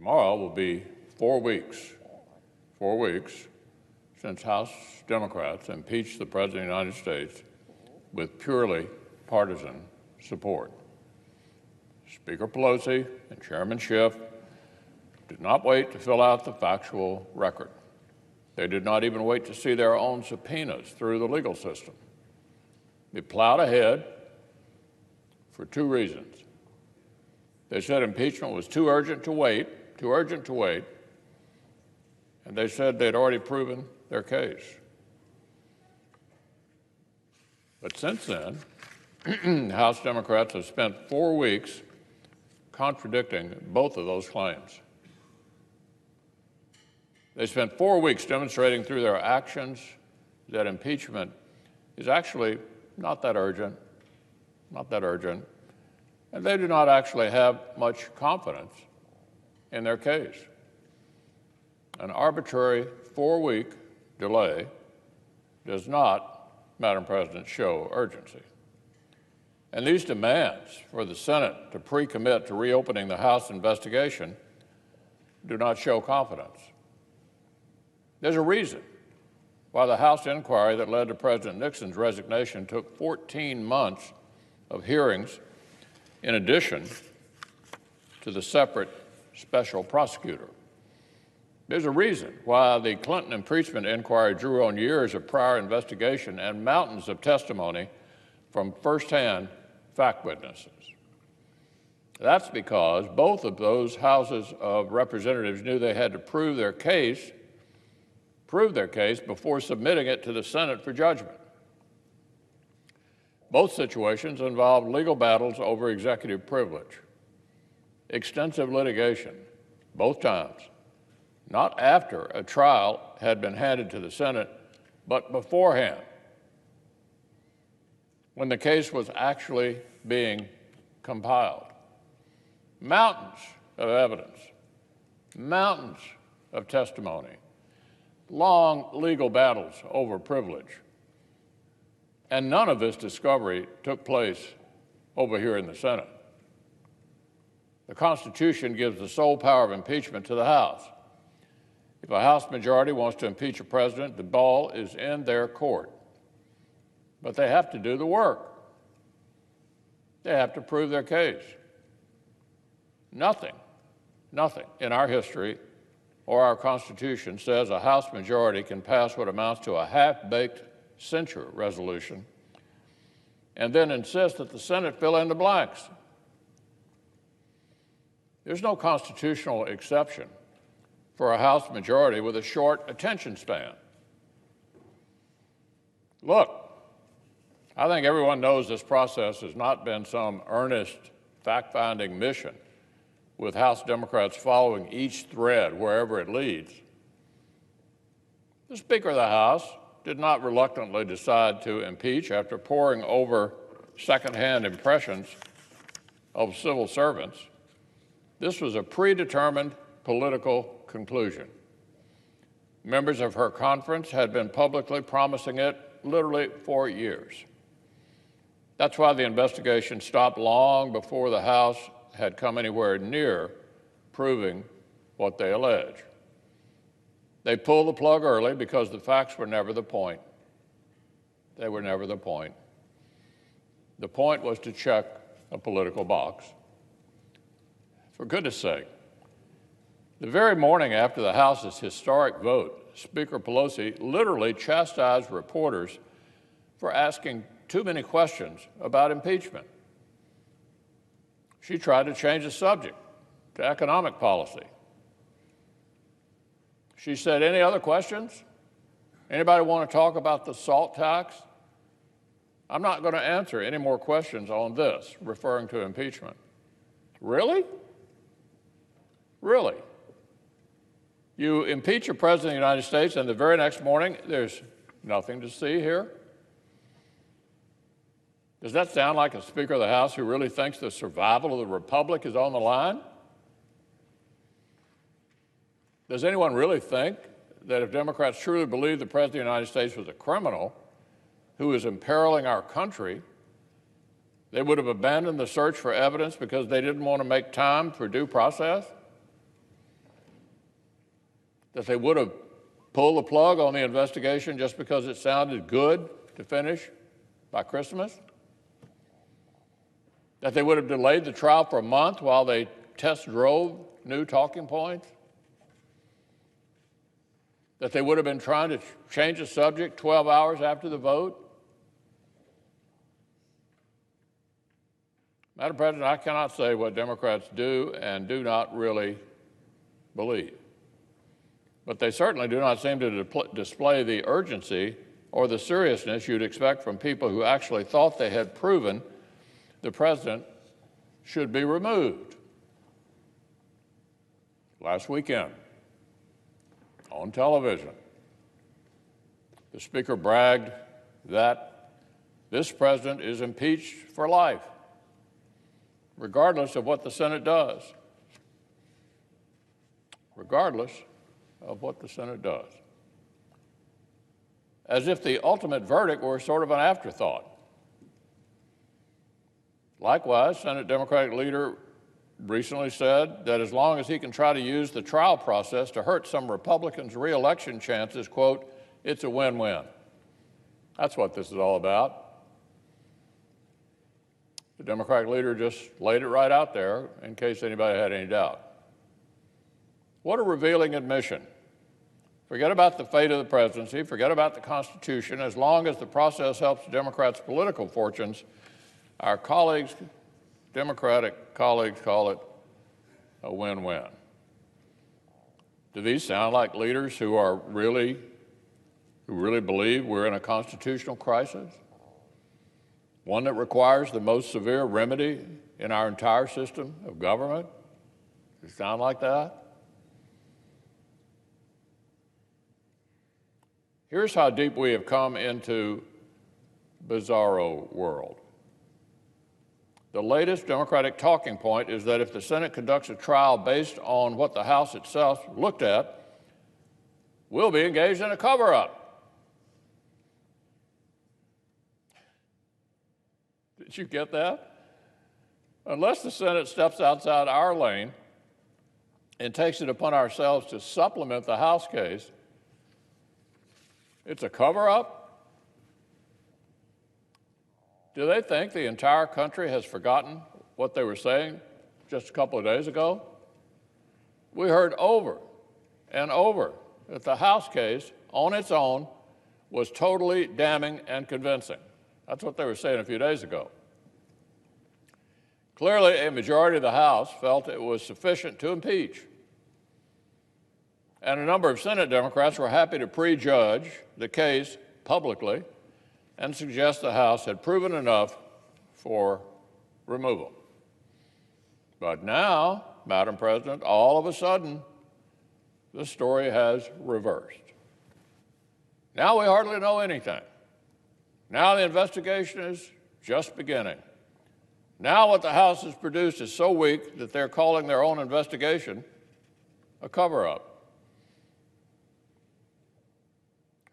Tomorrow will be 4 weeks since House Democrats impeached the President of the United States with purely partisan support. Speaker Pelosi and Chairman Schiff did not wait to fill out the factual record. They did not even wait to see their own subpoenas through the legal system. They plowed ahead for 2 reasons. They said impeachment was too urgent to wait, and they said they'd already proven their case. But since then, House Democrats have spent 4 weeks contradicting both of those claims. They spent 4 weeks demonstrating through their actions that impeachment is actually not that urgent, and they do not actually have much confidence in their case. An arbitrary 4-week delay does not, Madam President, show urgency. And these demands for the Senate to pre-commit to reopening the House investigation do not show confidence. There's a reason why the House inquiry that led to President Nixon's resignation took 14 months of hearings in addition to the separate special prosecutor. There's a reason why the Clinton impeachment inquiry drew on years of prior investigation and mountains of testimony from firsthand fact witnesses. That's because both of those houses of representatives knew they had to prove their case before submitting it to the Senate for judgment. Both situations involved legal battles over executive privilege, extensive litigation, both times, not after a trial had been handed to the Senate, but beforehand, when the case was actually being compiled. Mountains of evidence, mountains of testimony, long legal battles over privilege. And none of this discovery took place over here in the Senate. The Constitution gives the sole power of impeachment to the House. If a House majority wants to impeach a president, the ball is in their court. But they have to do the work. They have to prove their case. Nothing in our history or our Constitution says a House majority can pass what amounts to a half-baked censure resolution and then insist that the Senate fill in the blanks. There's no constitutional exception for a House majority with a short attention span. Look, I think everyone knows this process has not been some earnest fact-finding mission with House Democrats following each thread wherever it leads. The Speaker of the House did not reluctantly decide to impeach after poring over secondhand impressions of civil servants. This was a predetermined political conclusion. Members of her conference had been publicly promising it literally for years. That's why the investigation stopped long before the House had come anywhere near proving what they allege. They pulled the plug early because the facts were never the point. They were never the point. The point was to check a political box. For goodness sake, the very morning after the House's historic vote, Speaker Pelosi literally chastised reporters for asking too many questions about impeachment. She tried to change the subject to economic policy. She said, "Any other questions? Anybody want to talk about the SALT tax? I'm not going to answer any more questions on this," referring to impeachment. Really? Really? You impeach a president of the United States, and the very next morning, there's nothing to see here? Does that sound like a Speaker of the House who really thinks the survival of the Republic is on the line? Does anyone really think that if Democrats truly believed the President of the United States was a criminal who is imperiling our country, they would have abandoned the search for evidence because they didn't want to make time for due process? That they would have pulled the plug on the investigation just because it sounded good to finish by Christmas? That they would have delayed the trial for a month while they test drove new talking points? That they would have been trying to change the subject 12 hours after the vote? Madam President, I cannot say what Democrats do and do not really believe. But they certainly do not seem to display the urgency or the seriousness you'd expect from people who actually thought they had proven the president should be removed. Last weekend, on television, the Speaker bragged that this president is impeached for life, regardless of what the Senate does. Regardless of what the Senate does. As if the ultimate verdict were sort of an afterthought. Likewise, Senate Democratic leader recently said that as long as he can try to use the trial process to hurt some Republicans' re-election chances, quote, it's a win-win. That's what this is all about. The Democratic leader just laid it right out there in case anybody had any doubt. What a revealing admission. Forget about the fate of the presidency, forget about the Constitution. As long as the process helps Democrats' political fortunes, our colleagues, Democratic colleagues, call it a win-win. Do these sound like leaders who really believe we're in a constitutional crisis? One that requires the most severe remedy in our entire system of government? Does it sound like that? Here's how deep we have come into bizarro world. The latest Democratic talking point is that if the Senate conducts a trial based on what the House itself looked at, we'll be engaged in a cover-up. Did you get that? Unless the Senate steps outside our lane and takes it upon ourselves to supplement the House case, it's a cover-up? Do they think the entire country has forgotten what they were saying just a couple of days ago? We heard over and over that the House case on its own was totally damning and convincing. That's what they were saying a few days ago. Clearly, a majority of the House felt it was sufficient to impeach. And a number of Senate Democrats were happy to prejudge the case publicly and suggest the House had proven enough for removal. But now, Madam President, all of a sudden, the story has reversed. Now we hardly know anything. Now the investigation is just beginning. Now what the House has produced is so weak that they're calling their own investigation a cover-up.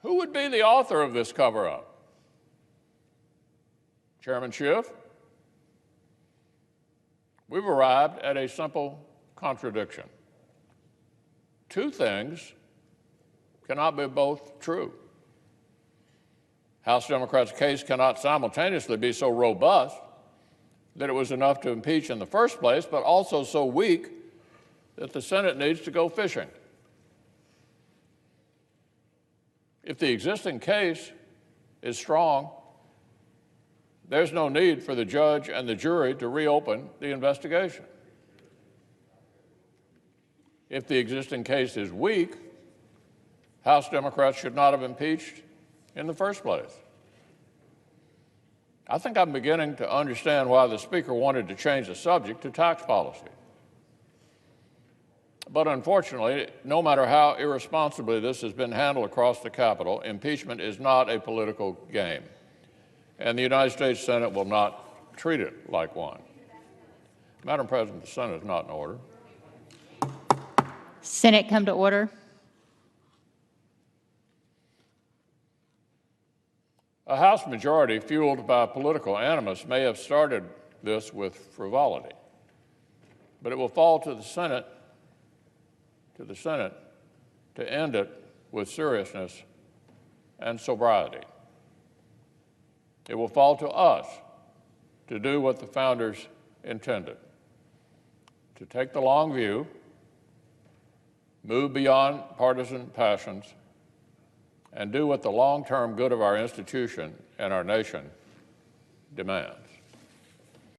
Who would be the author of this cover-up? Chairman Schiff? We've arrived at a simple contradiction. Two things cannot be both true. House Democrats' case cannot simultaneously be so robust that it was enough to impeach in the first place, but also so weak that the Senate needs to go fishing. If the existing case is strong, there's no need for the judge and the jury to reopen the investigation. If the existing case is weak, House Democrats should not have impeached in the first place. I think I'm beginning to understand why the Speaker wanted to change the subject to tax policy. But unfortunately, no matter how irresponsibly this has been handled across the Capitol, impeachment is not a political game. And the United States Senate will not treat it like one. Madam President, the Senate is not in order. Senate come to order. A House majority fueled by political animus may have started this with frivolity, but it will fall to the Senate to end it with seriousness and sobriety. It will fall to us to do what the founders intended, to take the long view, move beyond partisan passions, and do what the long-term good of our institution and our nation demands.